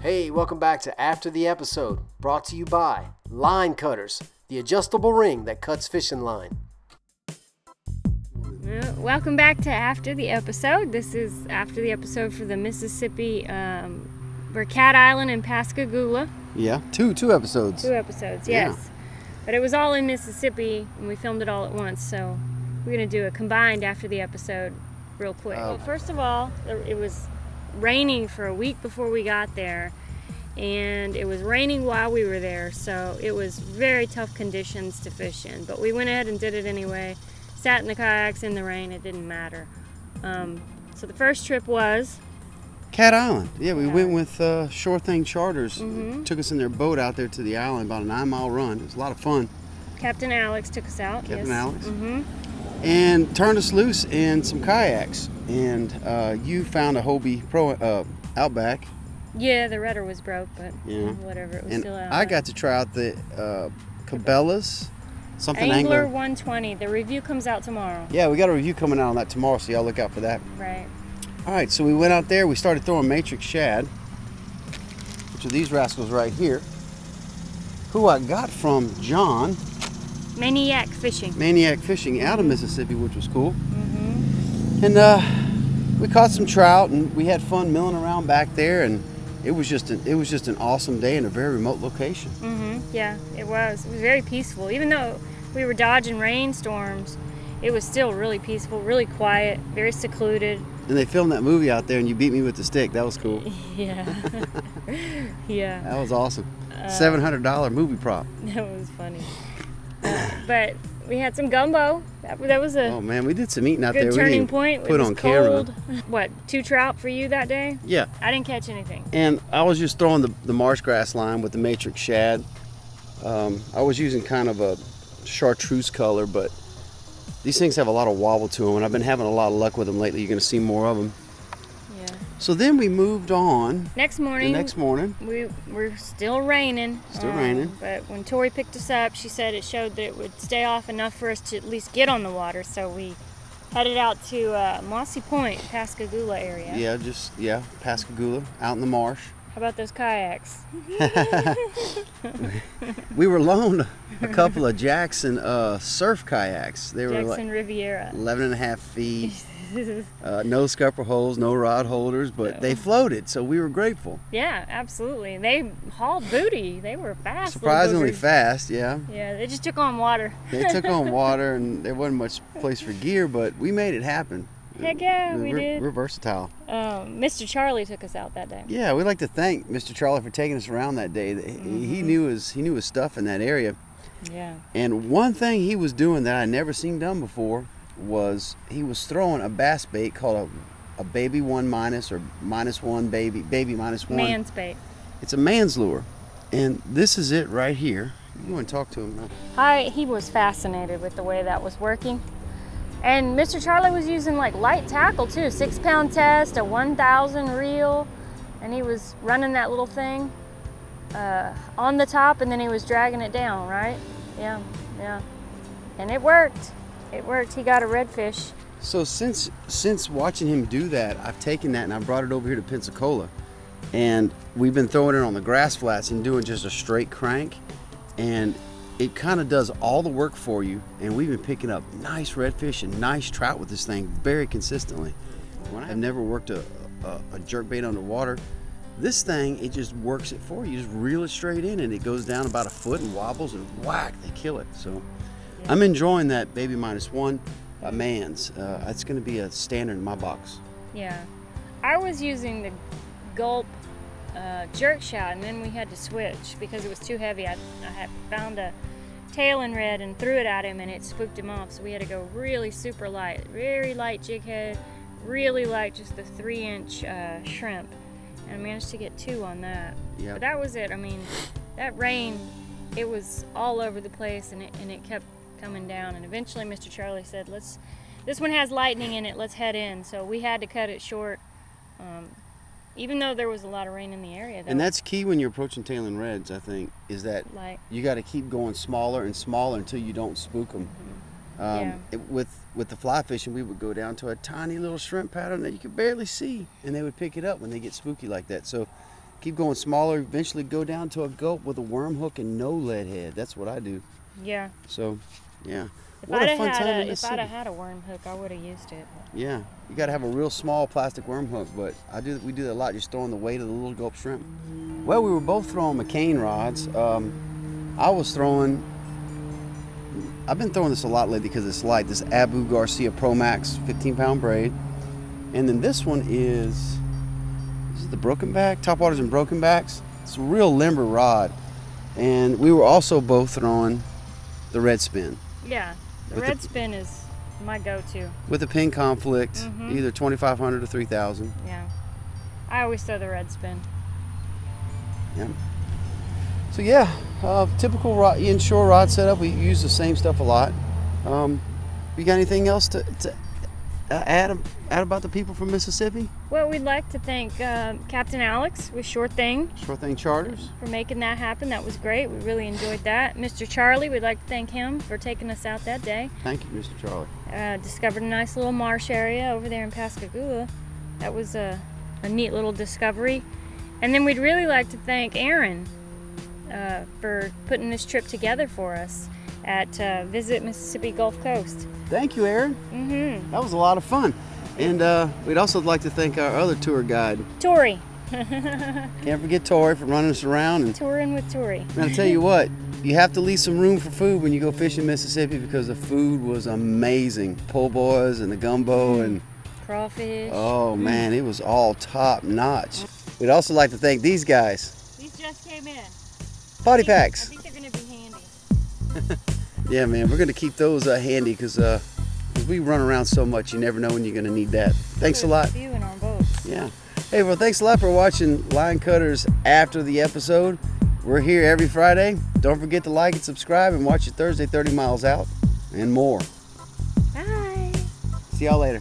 Hey, welcome back to After the Episode, brought to you by Linecutterz, the adjustable ring that cuts fishing line. Welcome back to After the Episode. This is after the episode for the Mississippi, we're Cat Island and Pascagoula. Yeah, two episodes. 2 episodes, yes. Yeah. But it was all in Mississippi, and we filmed it all at once, so we're going to do a combined After the Episode real quick. Well, first of all, it was raining for a week before we got there, and it was raining while we were there, so it was very tough conditions to fish in. But we went ahead and did it anyway. Sat in the kayaks in the rain, it didn't matter. So the first trip was Cat Island. Yeah, we went with Sure Thing Charters. Took us in their boat out there to the island, about a 9-mile run. It was a lot of fun. Captain Alex took us out. Captain Alex. And turned us loose in some kayaks. And you found a Hobie Pro Outback. Yeah, the rudder was broke, but whatever, it was still out. I got to try out the Cabela's. Angler 120. The review comes out tomorrow. Yeah, we got a review coming out on that tomorrow, so y'all look out for that. Right. All right, so we went out there. We started throwing matrix shad, which are these rascals right here, who I got from John. Maniac Fishing. Maniac Fishing out of Mississippi, which was cool. And we caught some trout, and we had fun milling around back there, and it was just an awesome day in a very remote location. Yeah, it was. It was very peaceful. Even though we were dodging rainstorms, it was still really peaceful, really quiet, very secluded. And they filmed that movie out there, and you beat me with the stick. That was cool. Yeah. Yeah. That was awesome. $700 movie prop. That was funny. But we had some gumbo. That was a oh man, we did some eating out there. Good turning point. Put on camera. What, 2 trout for you that day? Yeah. I didn't catch anything. And I was just throwing the marsh grass line with the matrix shad. I was using kind of a chartreuse color, but these things have a lot of wobble to them, and I've been having a lot of luck with them lately. You're going to see more of them. Yeah. So then we moved on. Next morning. The next morning. We're still raining. Still raining. But when Tori picked us up, she said it showed that it would stay off enough for us to at least get on the water. So we headed out to Mossy Point, Pascagoula area. Yeah, Pascagoula, out in the marsh. How about those kayaks? We were loaned a couple of Jackson surf kayaks. They were Jackson Riviera. 11.5 feet. No scupper holes, no rod holders, but they floated, so we were grateful. Yeah, absolutely. They hauled booty. They were fast. Surprisingly fast, yeah. Yeah, they just took on water. They took on water, and there wasn't much place for gear, but we made it happen. Heck yeah, we did. We're versatile. Mr. Charlie took us out that day. Yeah, we'd like to thank Mr. Charlie for taking us around that day. He knew his stuff in that area. Yeah. And one thing he was doing that I never seen done before was he was throwing a bass bait called a baby 1 minus or -1 baby -1. Mann's bait. It's a Mann's lure, and this is it right here. You want to talk to him now? He was fascinated with the way that was working. And Mr. Charlie was using like light tackle too, 6-pound test, a 1,000 reel, and he was running that little thing on the top, and then he was dragging it down, right? Yeah. And it worked. It worked. He got a redfish. So since watching him do that, I've taken that and I brought it over here to Pensacola, and we've been throwing it on the grass flats and doing just a straight crank, and it kind of does all the work for you, and we've been picking up nice redfish and nice trout with this thing very consistently. I've never worked a jerkbait underwater. This thing, it just works it for you. You just reel it straight in, and it goes down about 1 foot and wobbles, and whack, they kill it. So I'm enjoying that baby -1 by Mann's. It's going to be a standard in my box. Yeah, I was using the gulp jerk shot, and then we had to switch because it was too heavy. I had found a tail in red and threw it at him, and it spooked him off, so we had to go really super light, very light jig head, really light, just the 3-inch shrimp, and I managed to get 2 on that. But that was it. I mean, that rain, it was all over the place, and it kept coming down, and eventually Mr. Charlie said, this one has lightning in it, let's head in. So we had to cut it short, even though there was a lot of rain in the area. And that's key when you're approaching tailing reds, I think, is that you got to keep going smaller and smaller until you don't spook them. With the fly fishing, we would go down to a tiny little shrimp pattern that you could barely see, and they would pick it up when they get spooky like that. So keep going smaller, eventually go down to a gulp with a worm hook and no lead head. That's what I do. Yeah. So, yeah. If I'd have had a worm hook, I would have used it. Yeah, you got to have a real small plastic worm hook, but we do that a lot, just throwing the weight of the little gulp shrimp. Well, we were both throwing McCain rods. I've been throwing this a lot lately because it's light, this Abu Garcia Pro Max 15-pound braid. And then this one is the Broken Back, Topwaters and Broken Backs. It's a real limber rod. And we were also both throwing the red spin. Yeah, the red spin is my go-to. With a pin conflict, either 2,500 or 3,000. Yeah, I always throw the red spin. Yeah. So yeah, typical inshore rod setup. We use the same stuff a lot. You got anything else to add about the people from Mississippi? Well, we'd like to thank Captain Alex with Sure Thing. Sure Thing Charters. For making that happen. That was great. We really enjoyed that. Mr. Charlie, we'd like to thank him for taking us out that day. Thank you, Mr. Charlie. Discovered a nice little marsh area over there in Pascagoula. That was a neat little discovery. And then we'd really like to thank Aaron for putting this trip together for us at Visit Mississippi Gulf Coast. Thank you, Aaron. That was a lot of fun. And we'd also like to thank our other tour guide, Tori. Can't forget Tori for running us around. And touring with Tori. I'm gonna tell you what, you have to leave some room for food when you go fishing Mississippi because the food was amazing. Po' boys and the gumbo and crawfish. Oh man, it was all top notch. We'd also like to thank these guys. These just came in. Body packs. I think they're gonna be handy. Yeah, man, we're gonna keep those handy because we run around so much, you never know when you're gonna need that. Thanks a lot. Few in our boats. Yeah. Hey, well, thanks a lot for watching Linecutterz After the episode. We're here every Friday. Don't forget to like and subscribe and watch your Thursday 30 Miles Out and more. Bye. See y'all later.